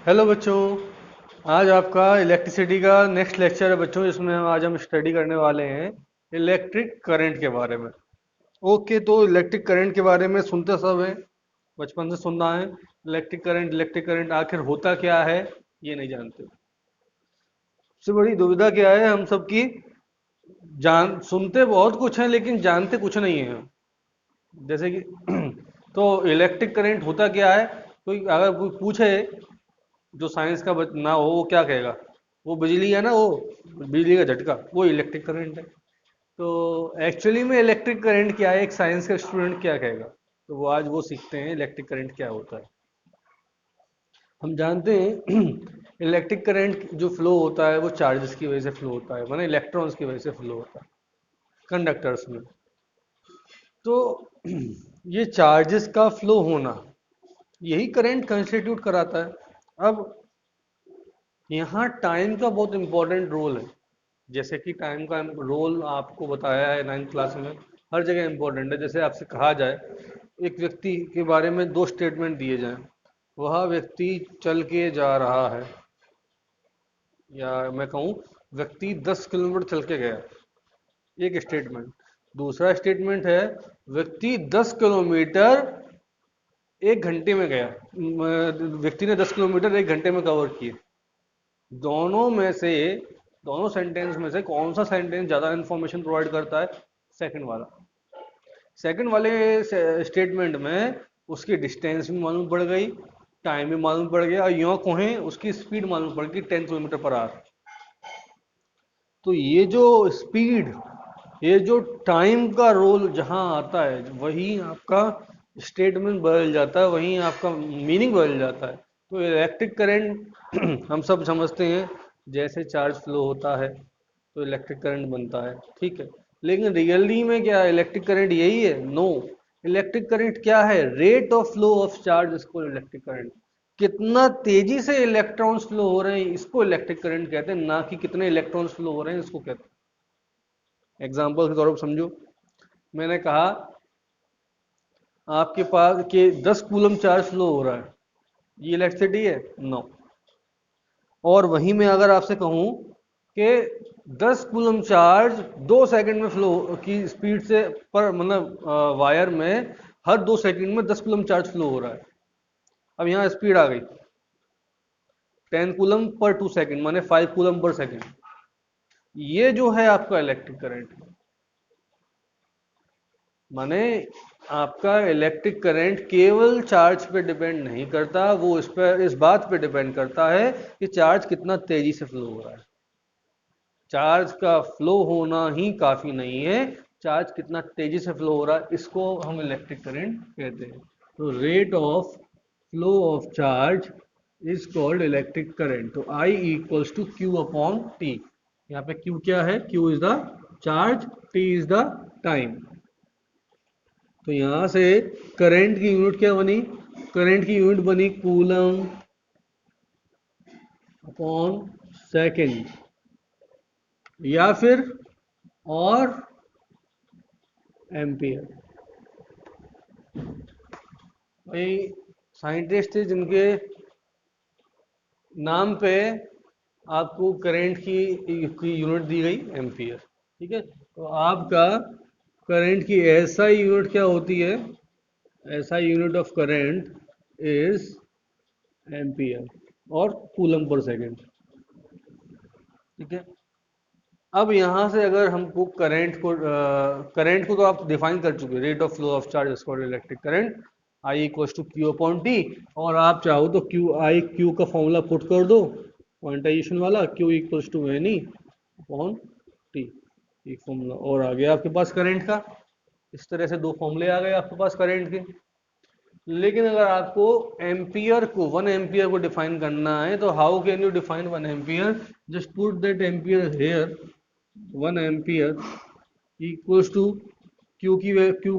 Hello बच्चों। आज आपका इलेक्ट्रिसिटी का नेक्स्ट लेक्चर है बच्चों, जिसमें आज हम स्टडी करने वाले हैं इलेक्ट्रिक करंट के बारे में। ओके, तो इलेक्ट्रिक करंट के बारे में सुनते सब हैं, बचपन से सुनना है। इलेक्ट्रिक करंट आखिर होता क्या है ये नहीं जानते। सबसे बड़ी दुविधा क्या है हम सबकी, जान सुनते बहुत कुछ है लेकिन जानते कुछ नहीं है। जैसे कि तो इलेक्ट्रिक करंट होता क्या है, कोई अगर कोई पूछे जो साइंस का ना हो वो क्या कहेगा? वो बिजली है ना, वो बिजली का झटका, वो इलेक्ट्रिक करंट है। तो एक्चुअली में इलेक्ट्रिक करंट क्या है, एक साइंस का स्टूडेंट क्या कहेगा? तो वो आज वो सीखते हैं इलेक्ट्रिक करंट क्या होता है। हम जानते हैं इलेक्ट्रिक करंट जो फ्लो होता है वो चार्जेस की वजह से फ्लो होता है, माने इलेक्ट्रॉन्स की वजह से फ्लो होता है कंडक्टर्स में। तो ये चार्जेस का फ्लो होना यही करंट कंस्टिट्यूट कराता है। अब यहाँ टाइम का बहुत इंपॉर्टेंट रोल है। जैसे कि टाइम का रोल आपको बताया है 9th क्लास में, हर जगह इंपॉर्टेंट है। जैसे आपसे कहा जाए एक व्यक्ति के बारे में दो स्टेटमेंट दिए जाएं, वह व्यक्ति चल के जा रहा है, या मैं कहूँ व्यक्ति 10 किलोमीटर चल के गया, एक स्टेटमेंट। दूसरा स्टेटमेंट है व्यक्ति 10 किलोमीटर एक घंटे में गया, व्यक्ति ने 10 किलोमीटर एक घंटे में कवर किए। दोनों में से, दोनों सेंटेंस में से कौन सा सेंटेंस ज्यादा इंफॉर्मेशन प्रोवाइड करता है? सेकंड वाला। सेकंड वाले स्टेटमेंट में उसकी डिस्टेंस भी मालूम पड़ गई, टाइम भी मालूम पड़ गया, और यूं कहें उसकी स्पीड मालूम पड़ गई 10 किलोमीटर पर आवर। तो ये जो स्पीड, ये जो टाइम का रोल जहां आता है, वही आपका स्टेटमेंट बदल जाता है, वहीं आपका मीनिंग बदल जाता है। तो इलेक्ट्रिक करंट हम सब समझते हैं, जैसे चार्ज फ्लो होता है तो इलेक्ट्रिक करंट बनता है, ठीक है। लेकिन रियली में क्या इलेक्ट्रिक करंट यही है? नो। इलेक्ट्रिक करंट क्या है? Rate of flow of charge, इसको इलेक्ट्रिक करंट। कितना तेजी से इलेक्ट्रॉन्स फ्लो हो रहे हैं इसको इलेक्ट्रिक करंट कहते हैं, ना कि कितने इलेक्ट्रॉन्स फ्लो हो रहे हैं इसको कहते हैं। एग्जाम्पल के तौर पर समझो, मैंने कहा आपके पास के 10 कूलम चार्ज फ्लो हो रहा है, ये इलेक्ट्रिसिटी है? नो। और वहीं में अगर आपसे कहूं कि 10 कूलम चार्ज 2 सेकंड में फ्लो की स्पीड से, पर मतलब वायर में हर 2 सेकंड में 10 कूलम चार्ज फ्लो हो रहा है। अब यहाँ स्पीड आ गई 10 कूलम पर 2 सेकंड, माने 5 कूलम पर सेकंड। ये जो है आपका इलेक्ट्रिक करंट, माने आपका इलेक्ट्रिक करंट केवल चार्ज पे डिपेंड नहीं करता, वो इस पर, इस बात पे डिपेंड करता है कि चार्ज कितना तेजी से फ्लो हो रहा है। चार्ज का फ्लो होना ही काफी नहीं है, चार्ज कितना तेजी से फ्लो हो रहा है इसको हम इलेक्ट्रिक करंट कहते हैं। तो rate of flow of charge is called electric current. तो I equals to Q upon T. यहाँ पे Q क्या है? Q is the charge, T is the time. तो यहां से करंट की यूनिट क्या बनी? करंट की यूनिट बनी कूलम अपॉन सेकेंड, या फिर और एम्पियर। भाई साइंटिस्ट थे जिनके नाम पे आपको करंट की यूनिट दी गई एम्पियर, ठीक है। तो आपका करंट की एसआई यूनिट क्या होती है? SI unit of current is ampere और कूलम पर सेकेंड, ठीक है। अब यहाँ से अगर हमको करंट को तो आप डिफाइन कर चुके, rate of flow of charge is electric current, I equal to Q upon T. और आप चाहो तो क्यू का फॉर्मूला पुट कर दो, क्वांटाइजेशन वाला, Q equals to N E upon T, एक फॉर्मूला और आ गया आपके पास करंट का। इस तरह से दो फॉर्मूले आ गए आपके पास करंट के। लेकिन अगर आपको एम्पियर को, 1 एम्पियर को डिफाइन करना है, तो how can you define 1 ampere? Just put that ampere here. 1 ampere equals to Q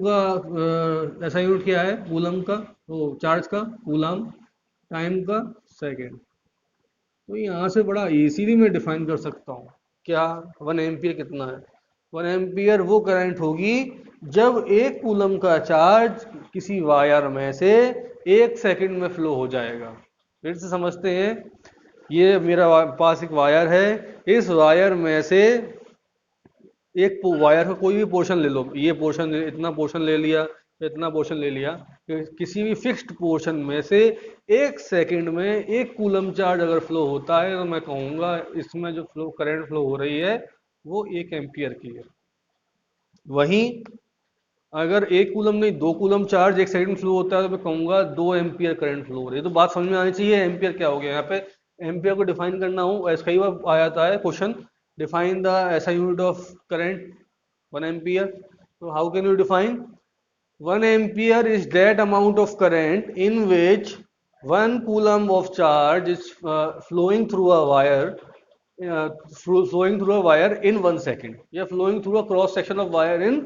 का ऐसा यूनिट क्या है? कूलम का, तो चार्ज का कूलम, टाइम का सेकेंड। तो यहाँ से बड़ा इजीली मैं डिफाइन कर सकता हूँ क्या 1 एम्पियर कितना है। 1 एम्पियर वो करंट होगी जब एक कूलम का चार्ज किसी वायर में से 1 सेकंड में फ्लो हो जाएगा। फिर से समझते हैं। ये मेरा पास एक वायर है, इस वायर में से एक वायर का कोई भी पोर्शन ले लो, ये पोर्शन, इतना पोर्शन ले लिया, इतना पोर्शन ले लिया, किसी भी फिक्स्ड पोर्शन में से 1 सेकंड में 1 कूलम चार्ज अगर फ्लो होता है तो मैं कहूँगा इसमें जो फ्लो करंट फ्लो हो रही है वो 1 एम्पियर की है। वहीं अगर 1 कूलम नहीं 2 कूलम चार्ज 1 सेकंड में फ्लो होता है तो मैं कहूँगा 2 एम्पियर करंट फ्लो हो रही है। तो बात समझ में आनी चाहिए एम्पियर क्या हो गया। यहाँ पे एम्पियर को डिफाइन करना हो, ऐसा कई बार आ जाता है क्वेश्चन, डिफाइन द ऐसा यूनिट ऑफ करंट 1 एम्पियर। तो how can you define? 1 ampere is that amount of current in which 1 coulomb of charge is flowing through a wire, flowing through a wire in 1 second, या flowing through a cross section of wire in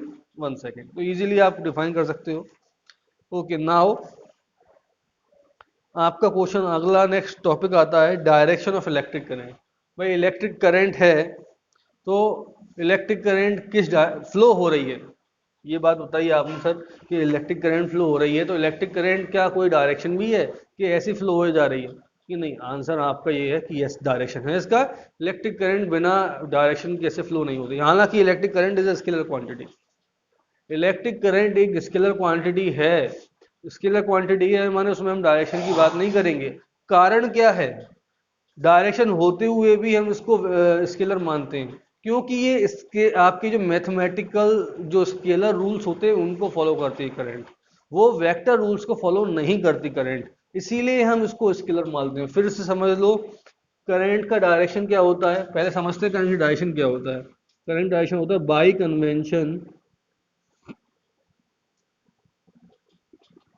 1 second। तो easily आप define कर सकते हो। Okay, now आपका question अगला next topic आता है डायरेक्शन ऑफ इलेक्ट्रिक करंट। भाई इलेक्ट्रिक करंट है तो इलेक्ट्रिक करंट किस फ्लो हो रही है, ये बात बताइए आपने सर कि इलेक्ट्रिक करंट फ्लो हो रही है तो इलेक्ट्रिक करंट क्या कोई डायरेक्शन भी है कि ऐसी फ्लो हो जा रही है कि नहीं? आंसर आपका ये है कि यस, डायरेक्शन है इसका। इलेक्ट्रिक करंट बिना डायरेक्शन के ऐसे फ्लो नहीं होती। हालांकि electric current is a scalar quantity, electric current एक स्केलर क्वांटिटी है। स्केलर क्वांटिटी है माने उसमें हम डायरेक्शन की बात नहीं करेंगे। कारण क्या है? डायरेक्शन होते हुए भी हम इसको स्केलर मानते हैं क्योंकि ये इसके आपके जो मैथमेटिकल जो स्केलर रूल्स होते हैं उनको फॉलो करती है करंट, वो वेक्टर रूल्स को फॉलो नहीं करती करंट, इसीलिए हम इसको स्केलर मानते हैं। फिर से समझ लो करंट का डायरेक्शन क्या होता है, पहले समझते हैं करंट का डायरेक्शन क्या होता है। करंट डायरेक्शन होता है by convention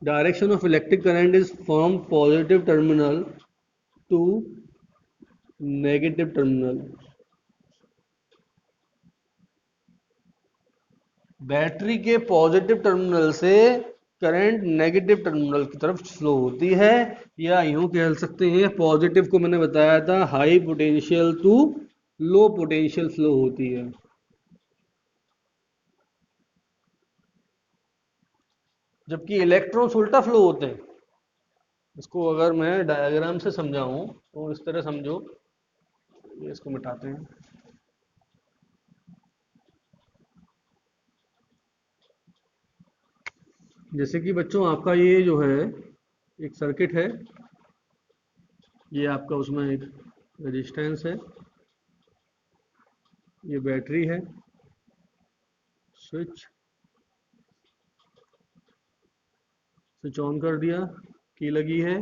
direction of electric current is from positive terminal to negative terminal. Battery के पॉजिटिव टर्मिनल से करंट नेगेटिव टर्मिनल की तरफ फ्लो होती है, या यूं कह सकते हैं पॉजिटिव को मैंने बताया था high potential to low potential flow होती है। जबकि इलेक्ट्रॉन्स उल्टा फ्लो होते हैं। इसको अगर मैं डायग्राम से समझाऊं तो इस तरह समझो, ये इसको मिटाते हैं। जैसे कि बच्चों आपका ये जो है एक सर्किट है, ये आपका उसमें एक रेजिस्टेंस है, ये बैटरी है, स्विच स्विच ऑन कर दिया, की लगी है,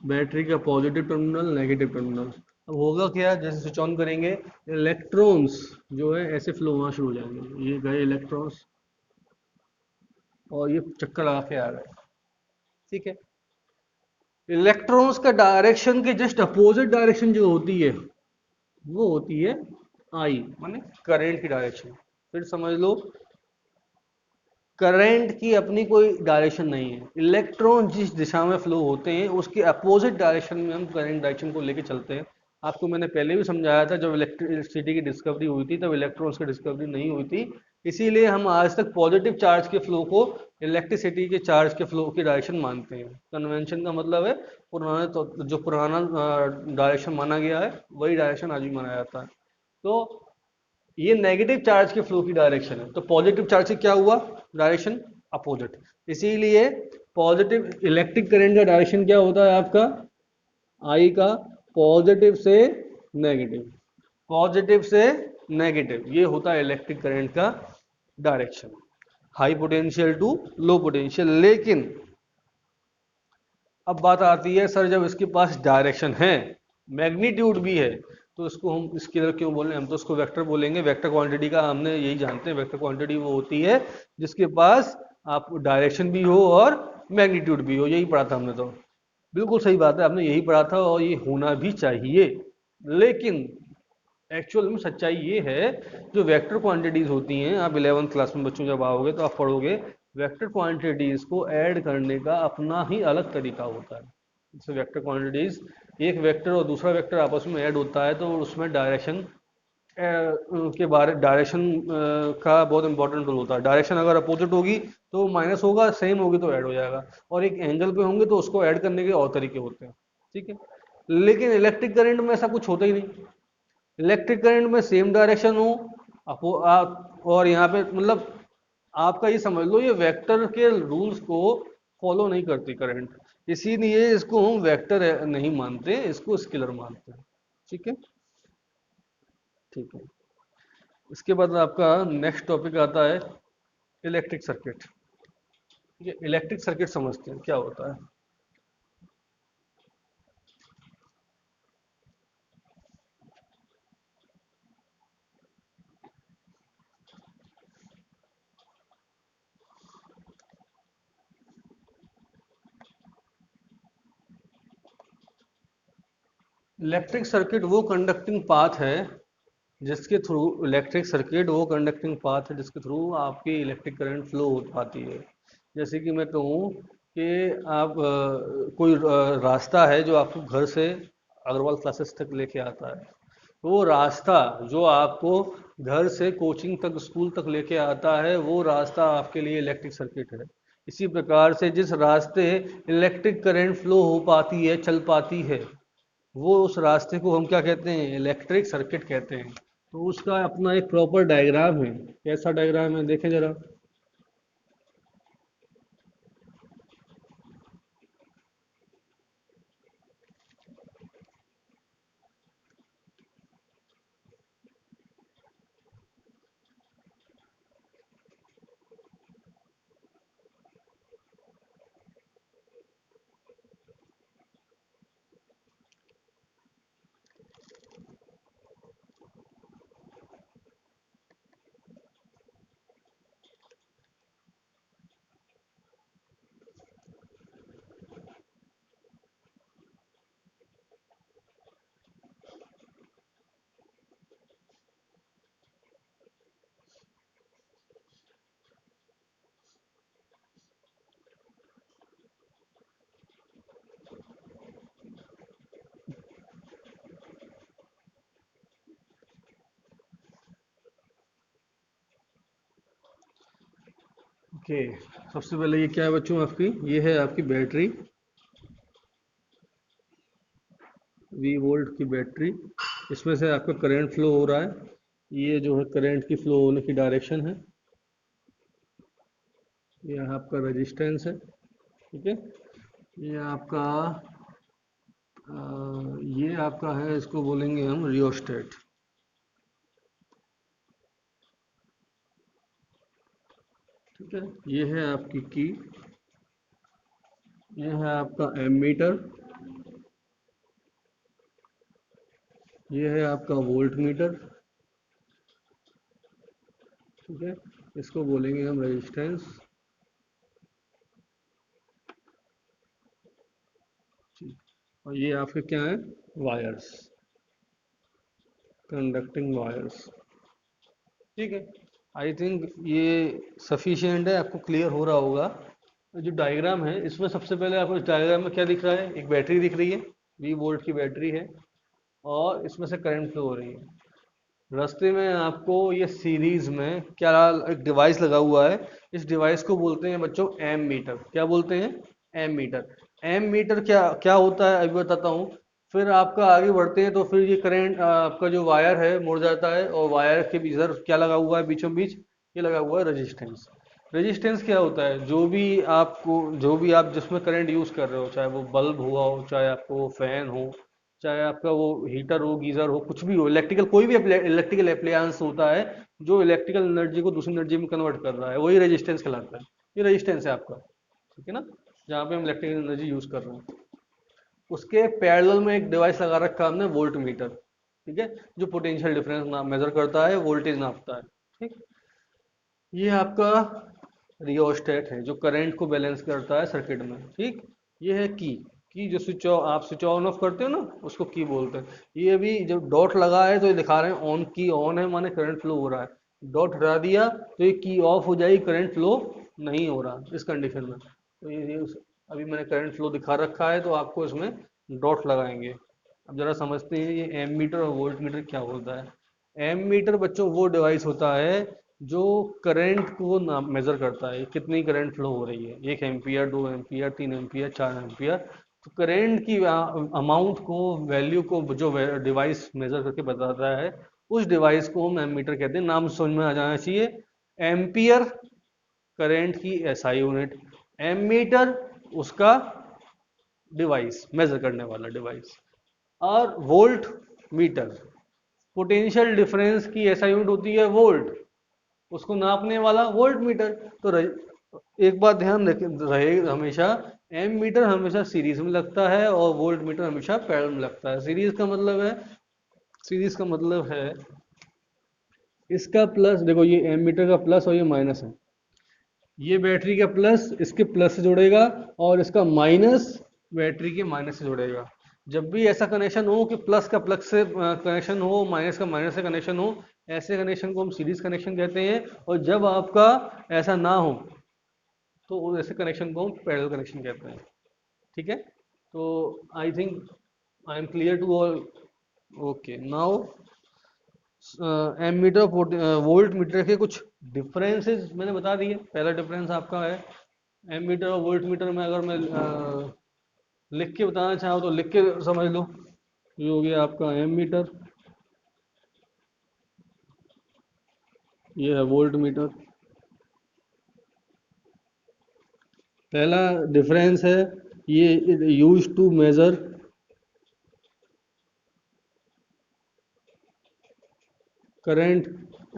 बैटरी का पॉजिटिव टर्मिनल नेगेटिव टर्मिनल। अब होगा क्या, जैसे स्विच ऑन करेंगे इलेक्ट्रॉन्स जो है ऐसे फ्लो होना शुरू हो जाएंगे, ये गए इलेक्ट्रॉन्स और ये चक्कर लगा के आ गए। ठीक है, इलेक्ट्रॉन्स का डायरेक्शन के जस्ट अपोजिट डायरेक्शन जो होती है वो होती है आई, माने करंट की डायरेक्शन। फिर समझ लो करंट की अपनी कोई डायरेक्शन नहीं है, इलेक्ट्रॉन जिस दिशा में फ्लो होते हैं उसके अपोजिट डायरेक्शन में हम करंट डायरेक्शन को लेके चलते हैं। आपको मैंने पहले भी समझाया था जब इलेक्ट्रिसिटी की डिस्कवरी हुई थी तब इलेक्ट्रॉन्स की डिस्कवरी नहीं हुई थी, इसीलिए हम आज तक पॉजिटिव चार्ज के फ्लो को इलेक्ट्रिसिटी के चार्ज के फ्लो की डायरेक्शन मानते हैं। कन्वेंशन का मतलब है पुराना, तो जो पुराना डायरेक्शन माना गया है वही डायरेक्शन आज भी माना जाता है। तो ये नेगेटिव चार्ज के फ्लो की डायरेक्शन है, तो पॉजिटिव चार्ज से क्या हुआ, डायरेक्शन अपोजिट। इसीलिए पॉजिटिव इलेक्ट्रिक करंट का डायरेक्शन क्या होता है आपका, आई का पॉजिटिव से नेगेटिव, पॉजिटिव से नेगेटिव, ये होता है इलेक्ट्रिक करंट का direction, high potential to low potential. लेकिन अब बात आती है सर जब इसके पास डायरेक्शन है, मैग्नीट्यूड भी है, तो इसको हम स्केलर क्यों बोल रहे हैं? हम तो उसको वेक्टर बोलेंगे। वेक्टर क्वांटिटी का हमने यही जानते हैं, वेक्टर क्वांटिटी वो होती है जिसके पास आप डायरेक्शन भी हो और मैग्नीट्यूड भी हो। यही पढ़ा था हमने, तो बिल्कुल सही बात है, आपने यही पढ़ा था और ये होना भी चाहिए। लेकिन एक्चुअल में सच्चाई ये है जो वेक्टर क्वांटिटीज होती हैं, आप 11th क्लास में बच्चों जब आओगे तो आप पढ़ोगे वेक्टर क्वांटिटीज को ऐड करने का अपना ही अलग तरीका होता है। जैसे वेक्टर क्वांटिटीज, एक वेक्टर और दूसरा वेक्टर आपस में ऐड होता है तो उसमें डायरेक्शन के बारे डायरेक्शन का बहुत इंपॉर्टेंट रोल होता है। डायरेक्शन अगर अपोजिट होगी तो माइनस होगा, सेम होगी तो ऐड हो जाएगा, और एक एंगल पे होंगे तो उसको ऐड करने के और तरीके होते हैं। ठीक है, लेकिन इलेक्ट्रिक करंट में ऐसा कुछ होता ही नहीं। इलेक्ट्रिक करंट में सेम डायरेक्शन हो आप और यहाँ पे मतलब आपका ये समझ लो, ये वेक्टर के रूल्स को फॉलो नहीं करती करंट, इसीलिए इसको हम वेक्टर नहीं मानते, इसको स्केलर मानते हैं। ठीक है, ठीक है। इसके बाद आपका नेक्स्ट टॉपिक आता है इलेक्ट्रिक सर्किट। ठीक है, इलेक्ट्रिक सर्किट समझते हैं क्या होता है। इलेक्ट्रिक सर्किट वो कंडक्टिंग पाथ है जिसके थ्रू इलेक्ट्रिक सर्किट वो कंडक्टिंग पाथ है जिसके थ्रू आपकी इलेक्ट्रिक करंट फ्लो हो पाती है। जैसे कि मैं कहूँ कि आप कोई रास्ता है जो आपको घर से अग्रवाल क्लासेस तक लेके आता है, तो वो रास्ता जो आपको घर से कोचिंग तक स्कूल तक लेके आता है, वो रास्ता आपके लिए इलेक्ट्रिक सर्किट है। इसी प्रकार से जिस रास्ते इलेक्ट्रिक करंट फ्लो हो पाती है, चल पाती है, वो उस रास्ते को हम क्या कहते हैं, इलेक्ट्रिक सर्किट कहते हैं। तो उसका अपना एक प्रॉपर डायग्राम है। कैसा डायग्राम है देखें जरा। ओके, सबसे पहले ये क्या है बच्चों, आपकी ये है आपकी बैटरी, वी वोल्ट की बैटरी। इसमें से आपका करंट फ्लो हो रहा है। ये जो है करंट की फ्लो होने की डायरेक्शन है। ये आपका रेजिस्टेंस है। ठीक है, ये आपका ये आपका है, इसको बोलेंगे हम रियोस्टेट। ठीक है, ये है आपकी की, ये है आपका एमीटर, ये है आपका वोल्ट मीटर। ठीक है, इसको बोलेंगे हम रेजिस्टेंस। और ये आपके क्या है, वायर्स, कंडक्टिंग वायर्स। ठीक है, आई थिंक ये सफिशिएंट है, आपको क्लियर हो रहा होगा। जो डायग्राम है इसमें सबसे पहले आपको इस डायग्राम में क्या दिख रहा है, एक बैटरी दिख रही है, 20 वोल्ट की बैटरी है, और इसमें से करंट फ्लो हो रही है। रास्ते में आपको ये सीरीज में क्या एक डिवाइस लगा हुआ है। इस डिवाइस को बोलते हैं बच्चों एम मीटर। क्या बोलते हैं, एम मीटर। एम मीटर क्या क्या होता है अभी बताता हूँ। फिर आपका आगे बढ़ते हैं तो फिर ये करंट आपका जो वायर है मुड़ जाता है, और वायर के इधर क्या लगा हुआ है बीचों बीच, ये लगा हुआ है रेजिस्टेंस। रेजिस्टेंस क्या होता है, जो भी आप जिसमें करंट यूज कर रहे हो, चाहे वो बल्ब हुआ हो, चाहे आपको फैन हो, चाहे आपका वो हीटर हो, गीजर हो, कुछ भी हो, इलेक्ट्रिकल कोई भी इलेक्ट्रिकल अप्लायंस होता है जो इलेक्ट्रिकल एनर्जी को दूसरी एनर्जी में कन्वर्ट कर रहा है, वही रेजिस्टेंस कहलाता है। ये रेजिस्टेंस है आपका। ठीक है ना, जहाँ पे हम इलेक्ट्रिकल एनर्जी यूज कर रहे हैं। उसके पैरेलल में एक डिवाइस लगा रखा है हमने, वोल्ट मीटर। ठीक है, जो पोटेंशियल डिफरेंस मेजर करता है, वोल्टेज नापता है। ठीक, ये आपका रियोस्टेट है जो करंट को बैलेंस करता है सर्किट में। ठीक, ये है की जो आप स्विच ऑन ऑफ करते हो ना, उसको की बोलते हैं। ये भी जब डॉट लगा है तो ये दिखा रहे हैं ऑन, की ऑन है माने करंट फ्लो हो रहा है। डॉट हटा दिया तो ये की ऑफ हो जाएगी, करंट फ्लो नहीं हो रहा इस कंडीशन में। तो अभी मैंने करंट फ्लो दिखा रखा है, तो आपको इसमें डॉट लगाएंगे। अब जरा समझते हैं ये एम मीटर और वोल्ट मीटर क्या होता है। एम मीटर बच्चों वो डिवाइस होता है जो करंट को मेजर करता है, कितनी करंट फ्लो हो रही है, 1 एम्पियर, 2 एम्पियर, 3 एम्पियर, 4 एम्पियर। तो करेंट की अमाउंट को, वैल्यू को जो डिवाइस मेजर करके बताता है, उस डिवाइस को हम एमीटर कहते हैं। नाम समझ में आ जाना चाहिए। एम्पियर करंट की एसआई यूनिट, एमीटर उसका डिवाइस, मेजर करने वाला डिवाइस, और वोल्ट मीटर पोटेंशियल डिफरेंस की एसआई यूनिट होती है वोल्ट, उसको नापने वाला वोल्ट मीटर। तो एक बात ध्यान रहे हमेशा, एम मीटर हमेशा सीरीज में लगता है और वोल्ट मीटर हमेशा पैरेलल में लगता है। सीरीज का मतलब है इसका प्लस, देखो ये एम मीटर का प्लस और ये माइनस है, ये बैटरी का प्लस इसके प्लस से जुड़ेगा और इसका माइनस बैटरी के माइनस से जुड़ेगा। जब भी ऐसा कनेक्शन हो कि प्लस का प्लस से कनेक्शन हो, माइनस का माइनस से कनेक्शन हो, ऐसे कनेक्शन को हम सीरीज कनेक्शन कहते हैं। और जब आपका ऐसा ना हो तो ऐसे कनेक्शन को हम पैरेलल कनेक्शन कहते हैं। ठीक है, तो I think I am clear to all. Okay, now ammeter voltmeter के कुछ डिफरेंसेस मैंने बता दिए। पहला डिफरेंस आपका है एमीटर और वोल्ट मीटर में, अगर मैं लिख के बताना चाहूँ तो लिख के समझ लो। ये हो गया आपका एमीटर, ये है वोल्ट मीटर। पहला डिफरेंस है ये use to measure current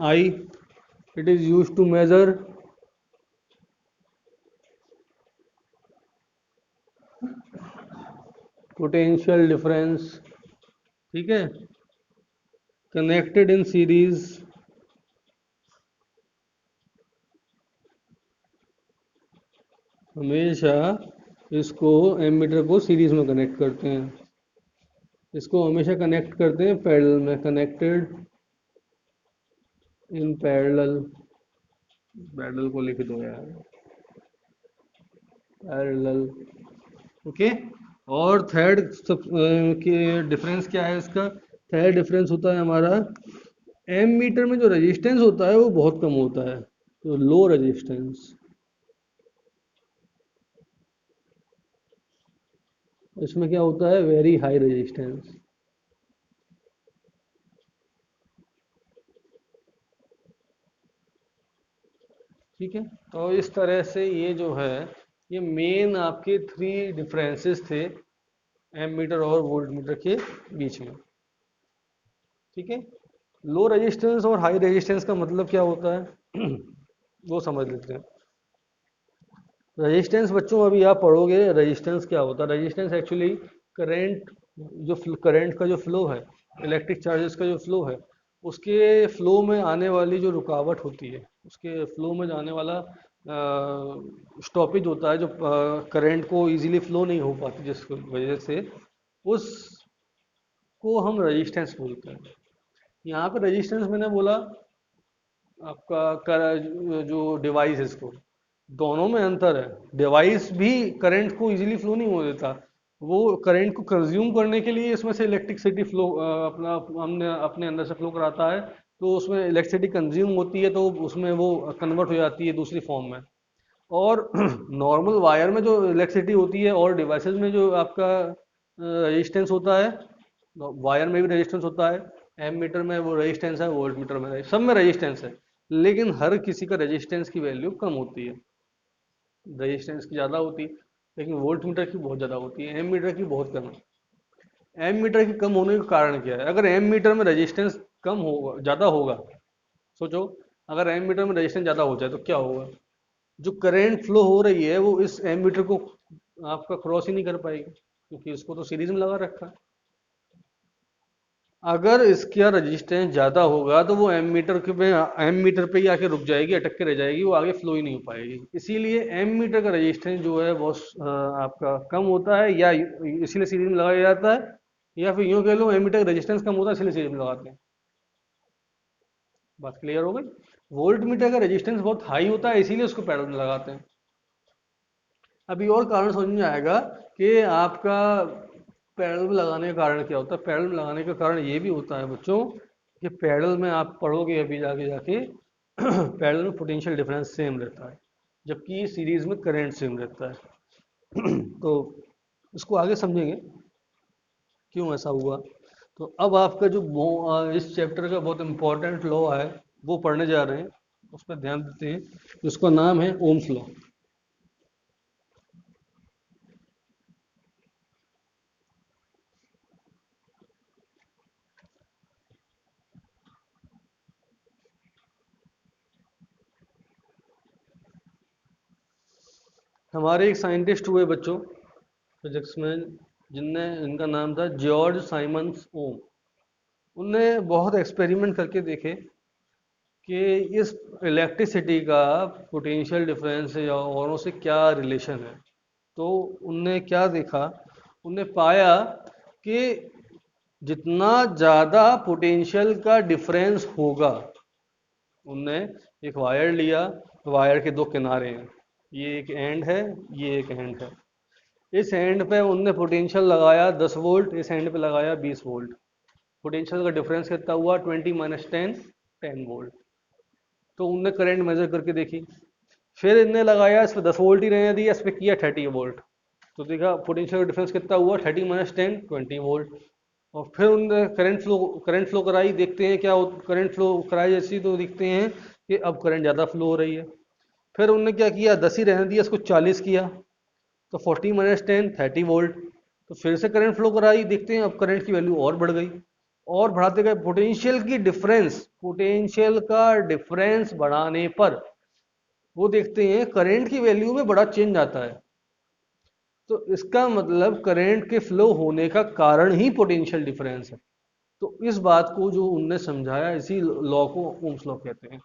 I, it is use to measure potential difference. ठीक है, कनेक्टेड इन सीरीज हमेशा इसको एमीटर को सीरीज में कनेक्ट करते हैं, इसको हमेशा कनेक्ट करते हैं पैरेलल में, कनेक्टेड इन पैरेलल। पैरेलल को लिख दो यार, पैरेलल। ओके, और थर्ड सब के डिफरेंस क्या है इसका? थर्ड डिफरेंस होता है हमारा एम मीटर में जो रेजिस्टेंस होता है वो बहुत कम होता है, तो लो रेजिस्टेंस। इसमें क्या होता है? Very high resistance. ठीक है, तो इस तरह से ये जो है, ये मेन आपके थ्री डिफरेंसेस थे एम मीटर और वोल्ट मीटर के बीच में। ठीक है, लो रेजिस्टेंस और हाई रेजिस्टेंस का मतलब क्या होता है वो समझ लेते हैं। रेजिस्टेंस बच्चों अभी आप पढ़ोगे रेजिस्टेंस क्या होता है। रेजिस्टेंस एक्चुअली करंट, जो करंट का जो फ्लो है, इलेक्ट्रिक चार्जेस का जो फ्लो है, उसके फ्लो में आने वाली जो रुकावट होती है, उसके फ्लो में जाने वाला स्टॉपेज होता है, जो करंट को इजीली फ्लो नहीं हो पाती जिस वजह से, उसको हम रेजिस्टेंस बोलते हैं। यहाँ पे रेजिस्टेंस मैंने बोला आपका जो डिवाइस है, इसको दोनों में अंतर है। डिवाइस भी करंट को इजीली फ्लो नहीं हो देता, वो करंट को कंज्यूम करने के लिए इसमें से इलेक्ट्रिसिटी फ्लो अपना हमने अपने अंदर से फ्लो कराता है, तो उसमें इलेक्ट्रिसिटी कंज्यूम होती है, तो उसमें वो कन्वर्ट हो जाती है दूसरी फॉर्म में। और नॉर्मल वायर में जो इलेक्ट्रिसिटी होती है और डिवाइसेस में जो आपका रेजिस्टेंस होता है, वायर में भी रेजिस्टेंस होता है, एम मीटर में वो रेजिस्टेंस है, वोल्ट मीटर में, सब में रेजिस्टेंस है, लेकिन हर किसी का रेजिस्टेंस की वैल्यू कम होती है। रेजिस्टेंस की ज़्यादा होती है, लेकिन वोल्ट मीटर की बहुत ज़्यादा होती है, एम मीटर की बहुत कम है। एम मीटर की कम होने का कारण क्या है? अगर एम मीटर में रेजिस्टेंस कम होगा, ज़्यादा होगा, सोचो, अगर एम मीटर में रेजिस्टेंस ज़्यादा हो जाए तो क्या होगा? जो करंट फ्लो हो रही है वो इस एम मीटर को आपका क्रॉस ही नहीं कर पाएगी, क्योंकि इसको तो सीरीज में लगा रखा है। अगर इसका रजिस्टेंस ज़्यादा होगा तो वो एम मीटर पे ही आके रुक जाएगी, अटक के रह जाएगी, वो आगे फ्लो ही नहीं हो पाएगी। इसीलिए एम मीटर का रजिस्टेंस जो है बहुत आपका कम होता है, या इसीलिए सीरीज में लगाया जाता है, या फिर यूँ कह लो एम मीटर का रजिस्टेंस कम होता है इसलिए सीरीज में लगाते हैं। बात क्लियर हो गई? वोल्ट मीटर का रजिस्टेंस बहुत हाई होता है, इसीलिए उसको पैरेलल में लगाते हैं। अभी और कारण समझ में आएगा कि आपका पैरेलल में लगाने का कारण क्या होता है। पैरेलल में लगाने का कारण ये भी होता है बच्चों कि पैरेलल में आप पढ़ोगे अभी जाके जाके पैरेलल में पोटेंशियल डिफरेंस सेम रहता है, जबकि सीरीज में करंट सेम रहता है। तो इसको आगे समझेंगे क्यों ऐसा हुआ। तो अब आपका जो इस चैप्टर का बहुत इंपॉर्टेंट लॉ है वो पढ़ने जा रहे हैं, उस पर ध्यान देते हैं, जिसका नाम है ओम्स लॉ। हमारे एक साइंटिस्ट हुए बच्चों फिजिक्स में, जिनने इनका नाम था जॉर्ज साइमंस ओम। उनने बहुत एक्सपेरिमेंट करके देखे कि इस इलेक्ट्रिसिटी का पोटेंशियल डिफरेंस या औरों से क्या रिलेशन है। तो उनने क्या देखा, उनने पाया कि जितना ज़्यादा पोटेंशियल का डिफरेंस होगा, उनने एक वायर लिया, वायर के दो किनारे हैं, ये एक एंड है, ये एक एंड है। इस एंड पे उनने पोटेंशियल लगाया 10 वोल्ट, इस एंड पे लगाया 20 वोल्ट। पोटेंशियल का डिफरेंस कितना हुआ 20 माइनस 10, 10 वोल्ट। तो उनने करंट मेजर करके देखी। फिर इनने लगाया, इस पे 10 वोल्ट ही रहने दिया, इस पे किया 30 वोल्ट। तो देखा पोटेंशियल का डिफरेंस कितना हुआ 30 माइनस 10, 20 वोल्ट। और फिर उनने करंट फ्लो कराई, देखते हैं क्या करंट फ्लो कराई जैसी, तो देखते हैं कि अब करंट ज़्यादा फ्लो हो रही है। फिर उनने क्या किया, 10 ही रहने दिया, इसको 40 किया, तो 40 माइनस 10, 30 वोल्ट। तो फिर से करंट फ्लो कराई, देखते हैं अब करंट की वैल्यू और बढ़ गई, और बढ़ाते गए। पोटेंशियल का डिफरेंस बढ़ाने पर वो देखते हैं करंट की वैल्यू में बड़ा चेंज आता है। तो इसका मतलब करंट के फ्लो होने का कारण ही पोटेंशियल डिफरेंस है। तो इस बात को जो उनने समझाया, इसी लॉ को ओम्स लॉ कहते हैं।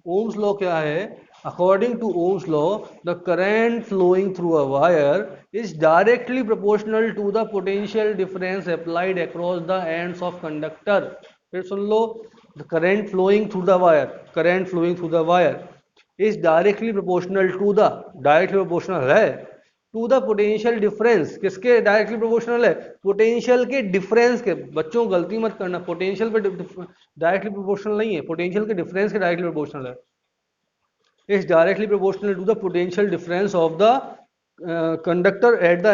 ओम्स लॉ क्या है? According to Ohm's law, the current flowing through a wire is directly proportional to the potential difference applied across the ends of conductor. फिर सुन लो, the current flowing through the wire is directly proportional to the, directly proportional है to the potential difference. किसके directly proportional है? Potential के difference के। बच्चों गलती मत करना, पोटेंशियल पे डायरेक्टली प्रोपोर्शनल नहीं है, पोटेंशियल के डिफरेंस के डायरेक्टली प्रोपोर्शनल है। Is directly proportional to the potential difference of the conductor at the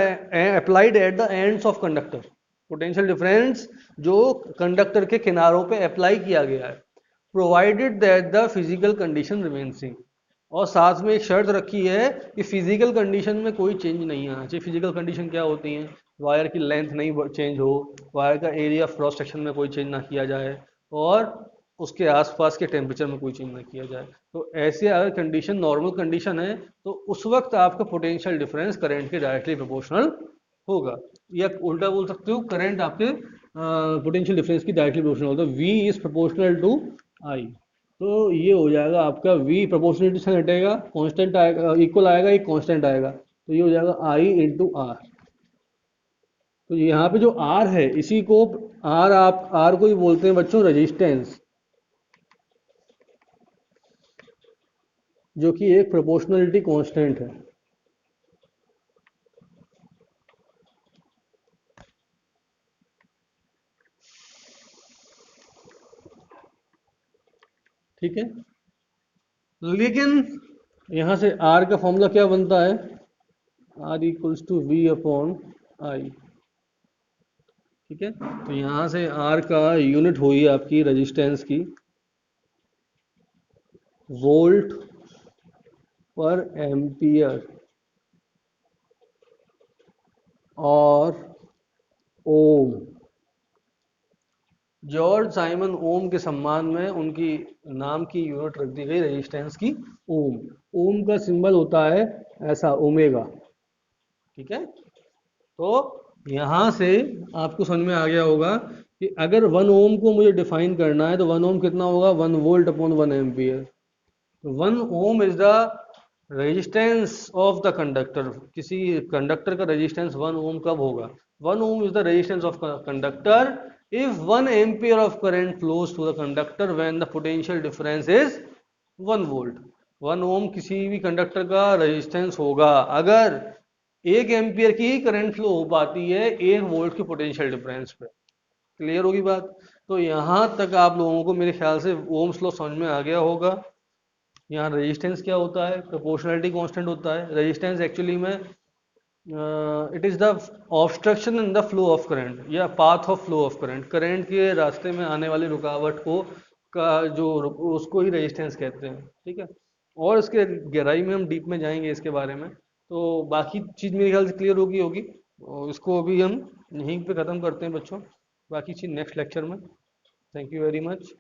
applied at the ends of conductor. Potential difference जो कंडक्टर के किनारों पे अप्लाई किया गया है, provided that the physical condition remain same. और साथ में एक शर्त रखी है कि फिजिकल कंडीशन में कोई चेंज नहीं आना चाहिए। फिजिकल कंडीशन क्या होती हैं? वायर की लेंथ नहीं चेंज हो, वायर का एरिया ऑफ क्रॉस सेक्शन में कोई चेंज ना किया जाए, और उसके आसपास के टेम्परेचर में कोई चेंज ना किया जाए। तो ऐसे अगर कंडीशन नॉर्मल कंडीशन है, तो उस वक्त आपका पोटेंशियल डिफरेंस करंट के डायरेक्टली प्रोपोर्शनल होगा। या उल्टा बोल सकते हो, करंट आपके पोटेंशियल डिफरेंस की डायरेक्टली प्रोपोर्शनल होता है। V is proportional to I। तो ये हो जाएगा आपका V प्रोपोर्शनलिटी से हटेगा, कांस्टेंट आएगा, इक्वल आएगा, एक कांस्टेंट आएगा, तो ये हो जाएगा I इंटू आर। तो यहाँ पे जो R है, इसी को आप R को ही बोलते हैं बच्चों रेजिस्टेंस, जो कि एक प्रोपोर्शनलिटी कांस्टेंट है। ठीक है, लेकिन यहाँ से R का फॉर्मूला क्या बनता है? R equals to V upon I। ठीक है, तो यहाँ से R का यूनिट हुई आपकी रेजिस्टेंस की वोल्ट पर एम्पियर, और ओम। जॉर्ज साइमन ओम के सम्मान में उनकी नाम की यूनिट रख दी गई रेजिस्टेंस की ओम। ओम का सिंबल होता है ऐसा, ओमेगा। ठीक है, तो यहाँ से आपको समझ में आ गया होगा कि अगर 1 ओम को मुझे डिफाइन करना है, तो 1 ओम कितना होगा? 1 volt upon 1 ampere. 1 ohm is the resistance of the conductor. किसी कंडक्टर का रेजिस्टेंस 1 ओम कब होगा? 1 ohm is the resistance of conductor if 1 ampere of current flows through the conductor when the potential difference is 1 volt. 1 ohm किसी भी conductor का resistance होगा अगर 1 ampere की ही करंट फ्लो हो पाती है 1 वोल्ट के पोटेंशियल डिफरेंस पे। क्लियर होगी बात? तो यहाँ तक आप लोगों को मेरे ख्याल से ओम्स लॉ समझ में आ गया होगा। यहाँ रेजिस्टेंस क्या होता है? प्रोपोर्शनलिटी कांस्टेंट होता है। रेजिस्टेंस एक्चुअली में it is the obstruction in the flow of current या path of flow of current, current के रास्ते में आने वाली रुकावट को का जो उसको ही रेजिस्टेंस कहते हैं, ठीक है। और इसके गहराई में हम डीप में जाएंगे इसके बारे में, तो बाकी चीज़ मेरे ख्याल से क्लियर होगी होगी। और इसको अभी हम यहीं पे ख़त्म करते हैं बच्चों, बाकी चीज़ नेक्स्ट लेक्चर में। Thank you very much.